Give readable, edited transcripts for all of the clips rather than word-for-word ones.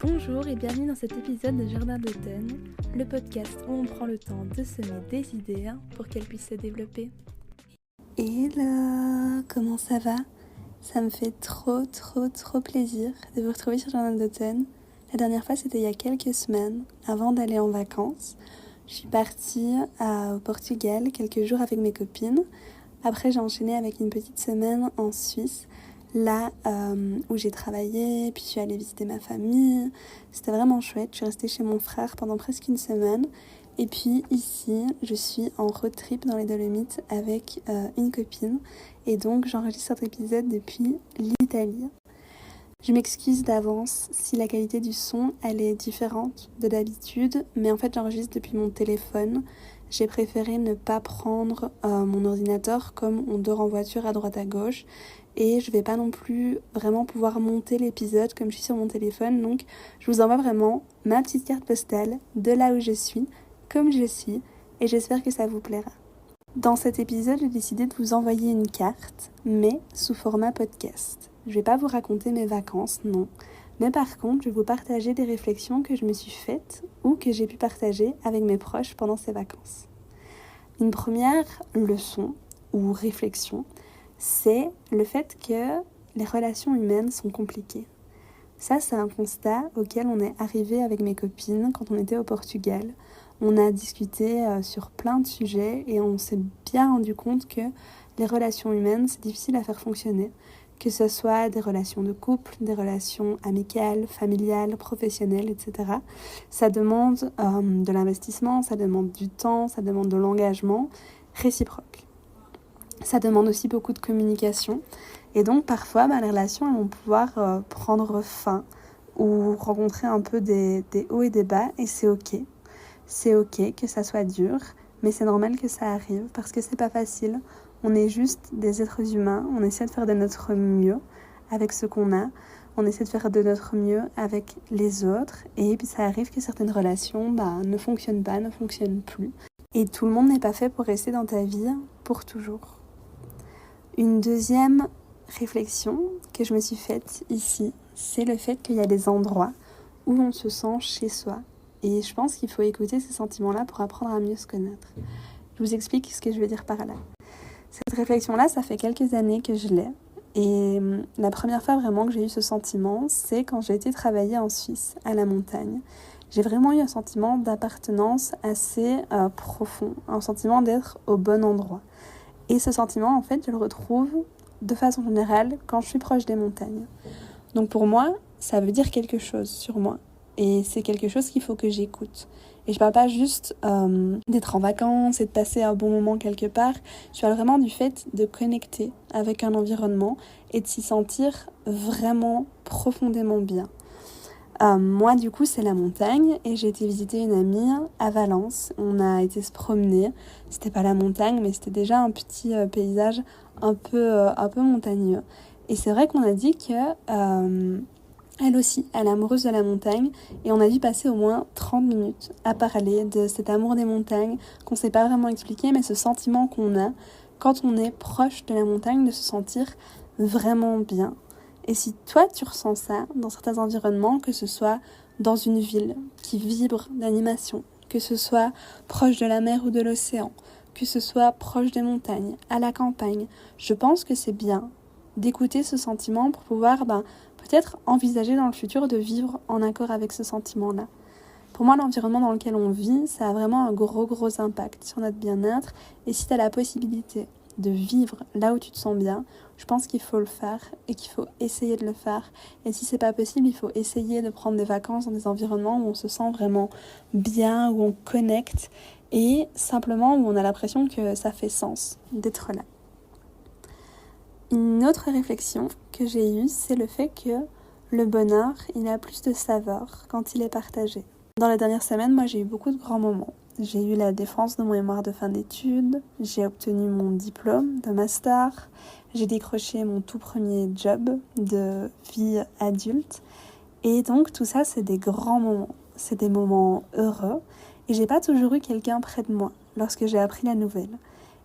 Bonjour et bienvenue dans cet épisode de Jardin d'automne, le podcast où on prend le temps de semer des idées pour qu'elles puissent se développer. Hello, comment ça va? Ça me fait trop plaisir de vous retrouver sur Jardin d'automne. La dernière fois c'était il y a quelques semaines, avant d'aller en vacances. Je suis partie au Portugal quelques jours avec mes copines. Après j'ai enchaîné avec une petite semaine en Suisse. Là où j'ai travaillé, puis je suis allée visiter ma famille. C'était vraiment chouette. Je suis restée chez mon frère pendant presque une semaine. Et puis ici, je suis en road trip dans les Dolomites avec une copine. Et donc j'enregistre cet épisode depuis l'Italie. Je m'excuse d'avance si la qualité du son elle est différente de d'habitude. Mais en fait j'enregistre depuis mon téléphone. J'ai préféré ne pas prendre mon ordinateur comme on dort en voiture à droite à gauche. Et je vais pas non plus vraiment pouvoir monter l'épisode comme je suis sur mon téléphone. Donc je vous envoie vraiment ma petite carte postale de là où je suis, comme je suis. Et j'espère que ça vous plaira. Dans cet épisode, j'ai décidé de vous envoyer une carte, mais sous format podcast. Je vais pas vous raconter mes vacances, non. Mais par contre, je vais vous partager des réflexions que je me suis faites ou que j'ai pu partager avec mes proches pendant ces vacances. Une première leçon ou réflexion, c'est le fait que les relations humaines sont compliquées. Ça, c'est un constat auquel on est arrivé avec mes copines quand on était au Portugal. On a discuté sur plein de sujets et on s'est bien rendu compte que les relations humaines, c'est difficile à faire fonctionner. Que ce soit des relations de couple, des relations amicales, familiales, professionnelles, etc. Ça demande de l'investissement, ça demande du temps, ça demande de l'engagement réciproque. Ça demande aussi beaucoup de communication. Et donc parfois, les relations elles vont pouvoir prendre fin ou rencontrer un peu des hauts et des bas. Et c'est ok. C'est ok que ça soit dur, mais c'est normal que ça arrive parce que c'est pas facile. On est juste des êtres humains. On essaie de faire de notre mieux avec ce qu'on a. On essaie de faire de notre mieux avec les autres. Et puis ça arrive que certaines relations ne fonctionnent pas, ne fonctionnent plus. Et tout le monde n'est pas fait pour rester dans ta vie pour toujours. Une deuxième réflexion que je me suis faite ici, c'est le fait qu'il y a des endroits où on se sent chez soi. Et je pense qu'il faut écouter ces sentiments-là pour apprendre à mieux se connaître. Je vous explique ce que je veux dire par là. Cette réflexion-là, ça fait quelques années que je l'ai. Et la première fois vraiment que j'ai eu ce sentiment, c'est quand j'ai été travailler en Suisse, à la montagne. J'ai vraiment eu un sentiment d'appartenance assez profond, un sentiment d'être au bon endroit. Et ce sentiment, en fait, je le retrouve de façon générale quand je suis proche des montagnes. Donc pour moi, ça veut dire quelque chose sur moi. Et c'est quelque chose qu'il faut que j'écoute. Et je parle pas juste d'être en vacances et de passer un bon moment quelque part. Je parle vraiment du fait de connecter avec un environnement et de s'y sentir vraiment profondément bien. Moi, du coup, c'est la montagne et j'ai été visiter une amie à Valence. On a été se promener. C'était pas la montagne, mais c'était déjà un petit paysage un peu montagneux. Et c'est vrai qu'on a dit que elle aussi, elle est amoureuse de la montagne et on a dû passer au moins 30 minutes à parler de cet amour des montagnes qu'on sait pas vraiment expliquer, mais ce sentiment qu'on a quand on est proche de la montagne, de se sentir vraiment bien. Et si toi tu ressens ça dans certains environnements, que ce soit dans une ville qui vibre d'animation, que ce soit proche de la mer ou de l'océan, que ce soit proche des montagnes, à la campagne, je pense que c'est bien d'écouter ce sentiment pour pouvoir peut-être envisager dans le futur de vivre en accord avec ce sentiment-là. Pour moi, l'environnement dans lequel on vit, ça a vraiment un gros impact sur notre bien-être. Et si tu as la possibilité de vivre là où tu te sens bien, je pense qu'il faut le faire et qu'il faut essayer de le faire. Et si c'est pas possible, il faut essayer de prendre des vacances dans des environnements où on se sent vraiment bien, où on connecte et simplement où on a l'impression que ça fait sens d'être là. Une autre réflexion que j'ai eue, c'est le fait que le bonheur, il a plus de saveur quand il est partagé. Dans les dernières semaines, moi j'ai eu beaucoup de grands moments. J'ai eu la défense de mon mémoire de fin d'études, j'ai obtenu mon diplôme de master, j'ai décroché mon tout premier job de vie adulte. Et donc tout ça, c'est des grands moments, c'est des moments heureux. Et j'ai pas toujours eu quelqu'un près de moi lorsque j'ai appris la nouvelle.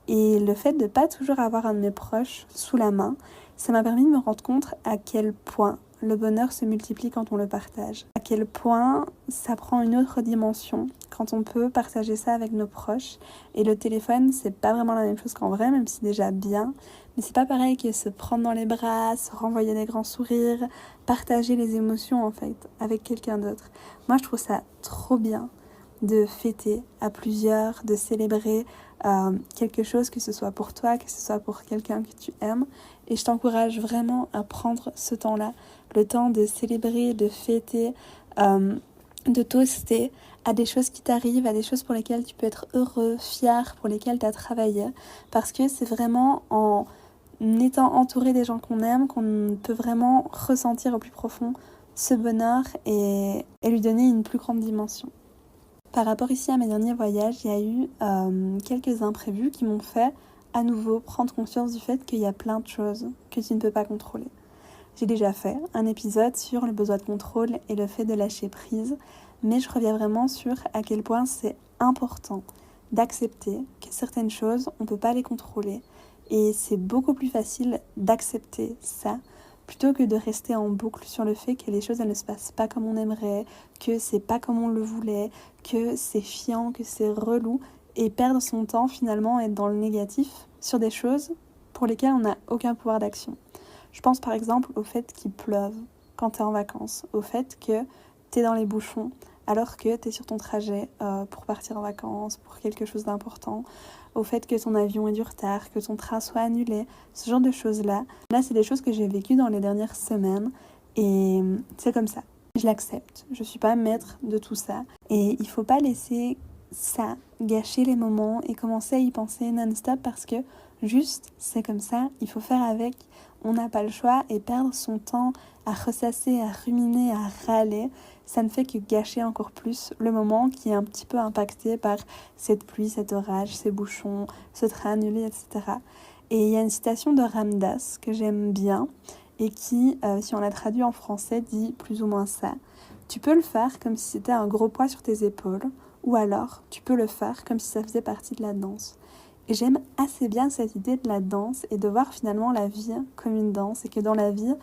Et le fait de pas toujours avoir un de mes proches sous la main, ça m'a permis de me rendre compte à quel point le bonheur se multiplie quand on le partage. À quel point ça prend une autre dimension quand on peut partager ça avec nos proches. Et le téléphone, c'est pas vraiment la même chose qu'en vrai, même si déjà bien. Mais c'est pas pareil que se prendre dans les bras, se renvoyer des grands sourires, partager les émotions en fait avec quelqu'un d'autre. Moi, je trouve ça trop bien de fêter à plusieurs, de célébrer quelque chose, que ce soit pour toi, que ce soit pour quelqu'un que tu aimes. Et je t'encourage vraiment à prendre ce temps-là, le temps de célébrer, de fêter, de toaster à des choses qui t'arrivent, à des choses pour lesquelles tu peux être heureux, fier, pour lesquelles tu as travaillé. Parce que c'est vraiment en étant entouré des gens qu'on aime qu'on peut vraiment ressentir au plus profond ce bonheur et lui donner une plus grande dimension. Par rapport ici à mes derniers voyages, il y a eu quelques imprévus qui m'ont fait à nouveau prendre conscience du fait qu'il y a plein de choses que tu ne peux pas contrôler. J'ai déjà fait un épisode sur le besoin de contrôle et le fait de lâcher prise, mais je reviens vraiment sur à quel point c'est important d'accepter que certaines choses, on ne peut pas les contrôler. Et c'est beaucoup plus facile d'accepter ça plutôt que de rester en boucle sur le fait que les choses elles ne se passent pas comme on aimerait, que c'est pas comme on le voulait, que c'est chiant, que c'est relou, et perdre son temps finalement, être dans le négatif sur des choses pour lesquelles on n'a aucun pouvoir d'action. Je pense par exemple au fait qu'il pleuve quand tu es en vacances, au fait que tu es dans les bouchons alors que tu es sur ton trajet pour partir en vacances, pour quelque chose d'important, au fait que ton avion ait du retard, que ton train soit annulé, ce genre de choses-là. Là, c'est des choses que j'ai vécues dans les dernières semaines et c'est comme ça. Je l'accepte, je suis pas maître de tout ça et il faut pas laisser ça gâcher les moments et commencer à y penser non-stop parce que juste, c'est comme ça, il faut faire avec, on n'a pas le choix et perdre son temps à ressasser, à ruminer, à râler, ça ne fait que gâcher encore plus le moment qui est un petit peu impacté par cette pluie, cet orage, ces bouchons, ce train annulé, etc. Et il y a une citation de Ram Dass que j'aime bien et qui, si on la traduit en français, dit plus ou moins ça. Tu peux le faire comme si c'était un gros poids sur tes épaules, ou alors tu peux le faire comme si ça faisait partie de la danse. Et j'aime assez bien cette idée de la danse et de voir finalement la vie comme une danse et que dans la vie,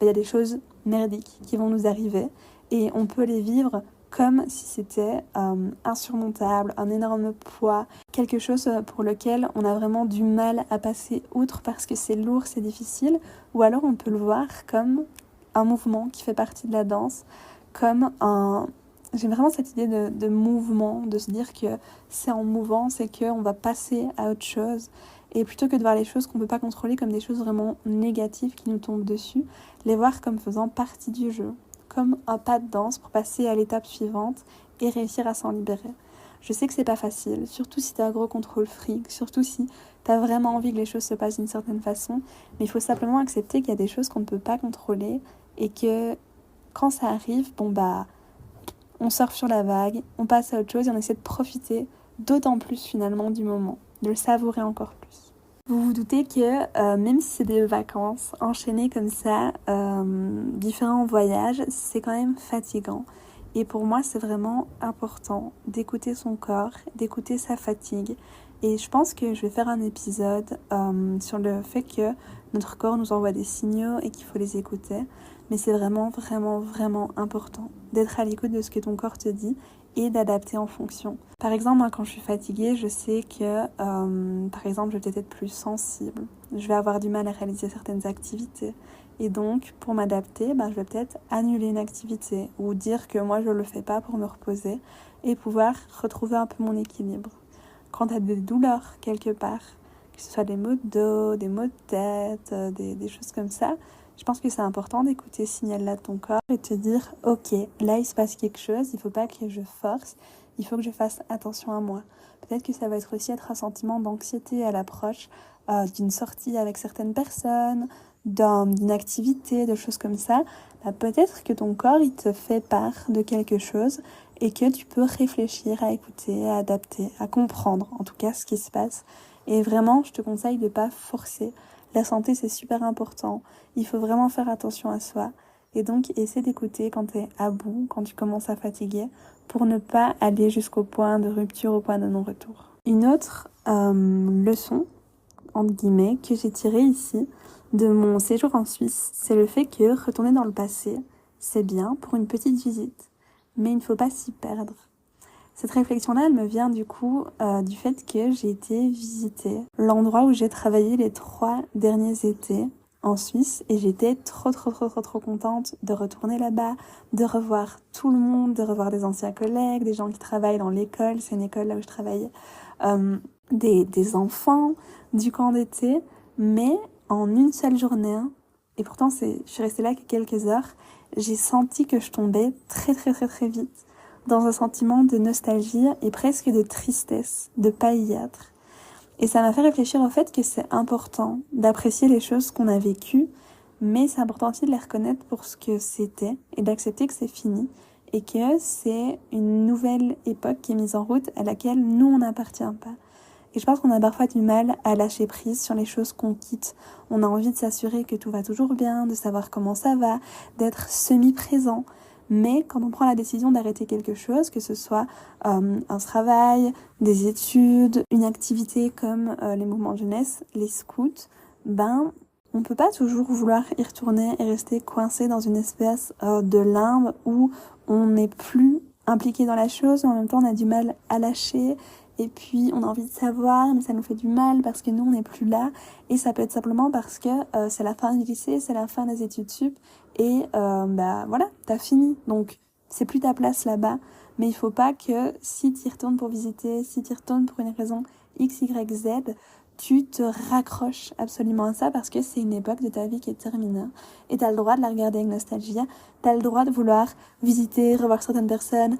il y a des choses merdiques qui vont nous arriver et on peut les vivre comme si c'était insurmontable, un énorme poids, quelque chose pour lequel on a vraiment du mal à passer outre parce que c'est lourd, c'est difficile, ou alors on peut le voir comme un mouvement qui fait partie de la danse, comme un... J'aime vraiment cette idée de mouvement, de se dire que c'est en mouvant, c'est qu'on va passer à autre chose. Et plutôt que de voir les choses qu'on ne peut pas contrôler comme des choses vraiment négatives qui nous tombent dessus, les voir comme faisant partie du jeu, comme un pas de danse pour passer à l'étape suivante et réussir à s'en libérer. Je sais que c'est pas facile, surtout si tu as un gros contrôle fric, surtout si tu as vraiment envie que les choses se passent d'une certaine façon, mais il faut simplement accepter qu'il y a des choses qu'on ne peut pas contrôler et que quand ça arrive, on surfe sur la vague, on passe à autre chose et on essaie de profiter d'autant plus finalement du moment, de le savourer encore plus. Vous vous doutez que même si c'est des vacances enchaînées comme ça, différents voyages, c'est quand même fatigant. Et pour moi, c'est vraiment important d'écouter son corps, d'écouter sa fatigue. Et je pense que je vais faire un épisode sur le fait que notre corps nous envoie des signaux et qu'il faut les écouter. Mais c'est vraiment, vraiment, vraiment important d'être à l'écoute de ce que ton corps te dit et d'adapter en fonction. Par exemple, moi, quand je suis fatiguée, je sais que, par exemple, je vais peut-être être plus sensible. Je vais avoir du mal à réaliser certaines activités. Et donc, pour m'adapter, je vais peut-être annuler une activité ou dire que moi, je ne le fais pas pour me reposer et pouvoir retrouver un peu mon équilibre. Quand tu as des douleurs quelque part, que ce soit des maux de dos, des maux de tête, des choses comme ça, je pense que c'est important d'écouter ce signal-là de ton corps et de te dire « Ok, là il se passe quelque chose, il ne faut pas que je force, il faut que je fasse attention à moi. » Peut-être que ça va être aussi être un sentiment d'anxiété à l'approche d'une sortie avec certaines personnes, d'une activité, de choses comme ça. Peut-être que ton corps il te fait part de quelque chose et que tu peux réfléchir à écouter, à adapter, à comprendre en tout cas ce qui se passe. Et vraiment, je te conseille de ne pas forcer. La santé, c'est super important. Il faut vraiment faire attention à soi. Et donc, essaie d'écouter quand tu es à bout, quand tu commences à fatiguer, pour ne pas aller jusqu'au point de rupture, au point de non-retour. Une autre leçon, entre guillemets, que j'ai tirée ici, de mon séjour en Suisse, c'est le fait que retourner dans le passé, c'est bien pour une petite visite, mais il ne faut pas s'y perdre. Cette réflexion-là, elle me vient du coup du fait que j'ai été visiter l'endroit où j'ai travaillé les 3 derniers étés en Suisse et j'étais trop contente de retourner là-bas, de revoir tout le monde, de revoir des anciens collègues, des gens qui travaillent dans l'école, c'est une école là où je travaillais, des enfants du camp d'été, mais en une seule journée, et pourtant je suis restée là que quelques heures, j'ai senti que je tombais très vite dans un sentiment de nostalgie et presque de tristesse de pas y être. Et ça m'a fait réfléchir au fait que c'est important d'apprécier les choses qu'on a vécues, mais c'est important aussi de les reconnaître pour ce que c'était et d'accepter que c'est fini et que c'est une nouvelle époque qui est mise en route à laquelle nous on n'appartient pas. Et je pense qu'on a parfois du mal à lâcher prise sur les choses qu'on quitte. On a envie de s'assurer que tout va toujours bien, de savoir comment ça va, d'être semi-présent. Mais quand on prend la décision d'arrêter quelque chose, que ce soit un travail, des études, une activité comme les mouvements de jeunesse, les scouts, on peut pas toujours vouloir y retourner et rester coincé dans une espèce de limbe où on n'est plus impliqué dans la chose, mais en même temps on a du mal à lâcher. Et puis on a envie de savoir, mais ça nous fait du mal parce que nous on n'est plus là. Et ça peut être simplement parce que c'est la fin du lycée, c'est la fin des études sup. Et voilà, t'as fini. Donc c'est plus ta place là-bas. Mais il faut pas que si t'y retournes pour visiter, si t'y retournes pour une raison X, Y, Z, tu te raccroches absolument à ça parce que c'est une époque de ta vie qui est terminée. Et t'as le droit de la regarder avec nostalgie. T'as le droit de vouloir visiter, revoir certaines personnes,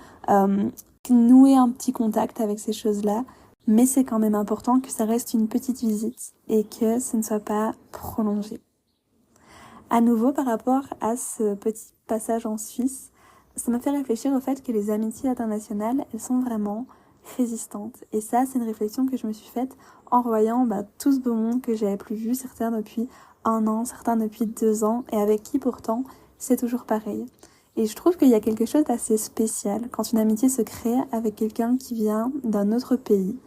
nouer un petit contact avec ces choses-là, mais c'est quand même important que ça reste une petite visite et que ce ne soit pas prolongé. À nouveau, par rapport à ce petit passage en Suisse, ça m'a fait réfléchir au fait que les amitiés internationales, elles sont vraiment résistantes. Et ça, c'est une réflexion que je me suis faite en voyant tout ce beau monde que j'avais plus vu, certains depuis 1 an, certains depuis 2 ans, et avec qui pourtant, c'est toujours pareil. Et je trouve qu'il y a quelque chose d'assez spécial quand une amitié se crée avec quelqu'un qui vient d'un autre pays.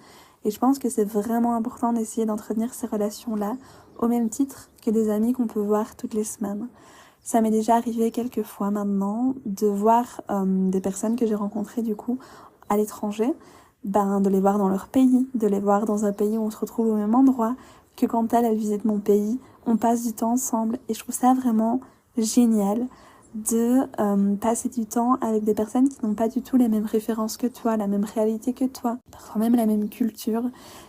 Et je pense que c'est vraiment important d'essayer d'entretenir ces relations-là au même titre que des amis qu'on peut voir toutes les semaines. Ça m'est déjà arrivé quelques fois maintenant de voir des personnes que j'ai rencontrées du coup à l'étranger, de les voir dans leur pays, de les voir dans un pays où on se retrouve au même endroit, que quand elles visitent mon pays, on passe du temps ensemble. Et je trouve ça vraiment génial de passer du temps avec des personnes qui n'ont pas du tout les mêmes références que toi, la même réalité que toi, parfois même la même culture.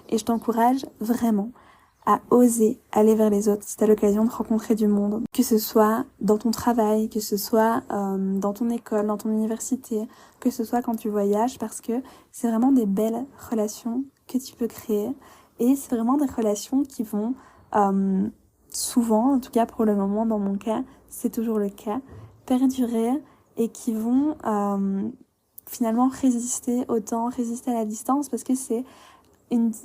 Et je t'encourage vraiment à oser aller vers les autres si tu as l'occasion de rencontrer du monde, que ce soit dans ton travail, que ce soit dans ton école, dans ton université, que ce soit quand tu voyages, parce que c'est vraiment des belles relations que tu peux créer et c'est vraiment des relations qui vont souvent, en tout cas pour le moment dans mon cas, c'est toujours le cas, perdurer et qui vont finalement résister au temps, résister à la distance parce que c'est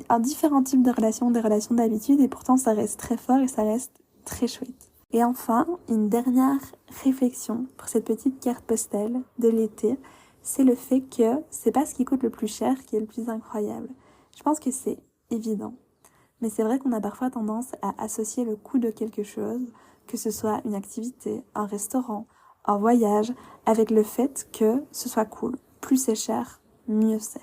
un différent type de relation, des relations d'habitude et pourtant ça reste très fort et ça reste très chouette. Et enfin, une dernière réflexion pour cette petite carte postale de l'été, c'est le fait que c'est pas ce qui coûte le plus cher qui est le plus incroyable. Je pense que c'est évident. Mais c'est vrai qu'on a parfois tendance à associer le coût de quelque chose, que ce soit une activité, un restaurant, un voyage, avec le fait que ce soit cool. Plus c'est cher, mieux c'est.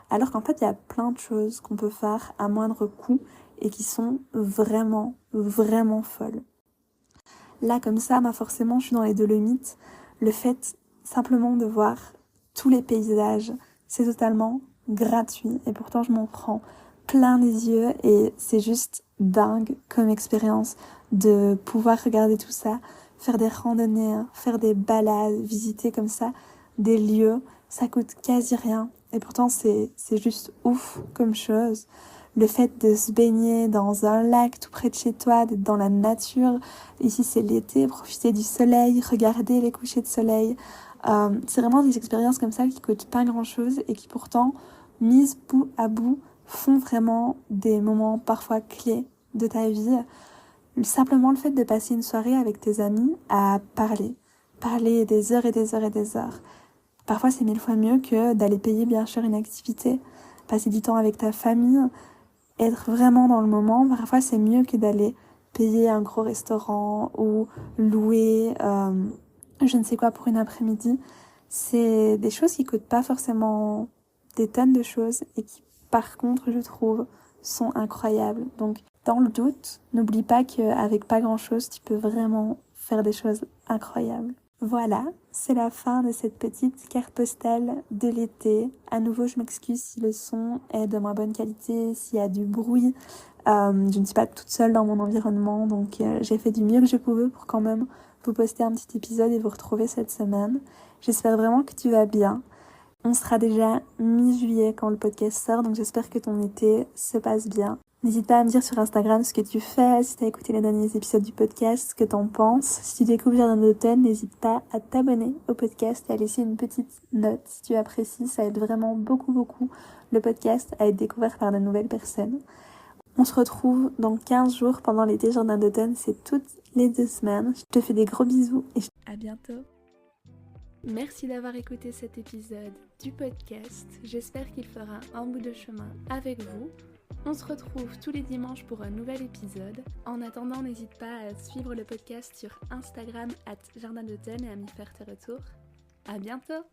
Alors qu'en fait, il y a plein de choses qu'on peut faire à moindre coût et qui sont vraiment, vraiment folles. Là, comme ça, forcément, je suis dans les Dolomites. Le fait simplement de voir tous les paysages, c'est totalement gratuit. Et pourtant, je m'en prends plein les yeux et c'est juste dingue comme expérience de pouvoir regarder tout ça, faire des randonnées, faire des balades, visiter comme ça des lieux. Ça coûte quasi rien. Et pourtant, c'est juste ouf comme chose. Le fait de se baigner dans un lac tout près de chez toi, d'être dans la nature. Ici, c'est l'été, profiter du soleil, regarder les couchers de soleil. C'est vraiment des expériences comme ça qui coûtent pas grand-chose et qui pourtant, mises bout à bout, font vraiment des moments parfois clés de ta vie. Simplement le fait de passer une soirée avec tes amis à parler des heures et des heures et des heures. Parfois, c'est 1000 fois mieux que d'aller payer bien cher une activité, passer du temps avec ta famille, être vraiment dans le moment. Parfois, c'est mieux que d'aller payer un gros restaurant ou louer je ne sais quoi pour une après-midi. C'est des choses qui coûtent pas forcément des tonnes de choses et qui, par contre, je trouve, sont incroyables. Donc, dans le doute, n'oublie pas qu'avec pas grand-chose, tu peux vraiment faire des choses incroyables. Voilà, c'est la fin de cette petite carte postale de l'été. À nouveau, je m'excuse si le son est de moins bonne qualité, s'il y a du bruit. Je ne suis pas toute seule dans mon environnement, donc j'ai fait du mieux que je pouvais pour quand même vous poster un petit épisode et vous retrouver cette semaine. J'espère vraiment que tu vas bien. On sera déjà mi-juillet quand le podcast sort, donc j'espère que ton été se passe bien. N'hésite pas à me dire sur Instagram ce que tu fais, si tu as écouté les derniers épisodes du podcast, ce que t'en penses. Si tu découvres Jardin d'automne, n'hésite pas à t'abonner au podcast et à laisser une petite note si tu apprécies. Ça aide vraiment beaucoup le podcast à être découvert par de nouvelles personnes. On se retrouve dans 15 jours pendant l'été Jardin d'automne, c'est toutes les 2 semaines. Je te fais des gros bisous et à bientôt. Merci d'avoir écouté cet épisode du podcast. J'espère qu'il fera un bout de chemin avec vous. On se retrouve tous les dimanches pour un nouvel épisode. En attendant, n'hésite pas à suivre le podcast sur Instagram @jardin d'automne et à m'y faire tes retours. À bientôt!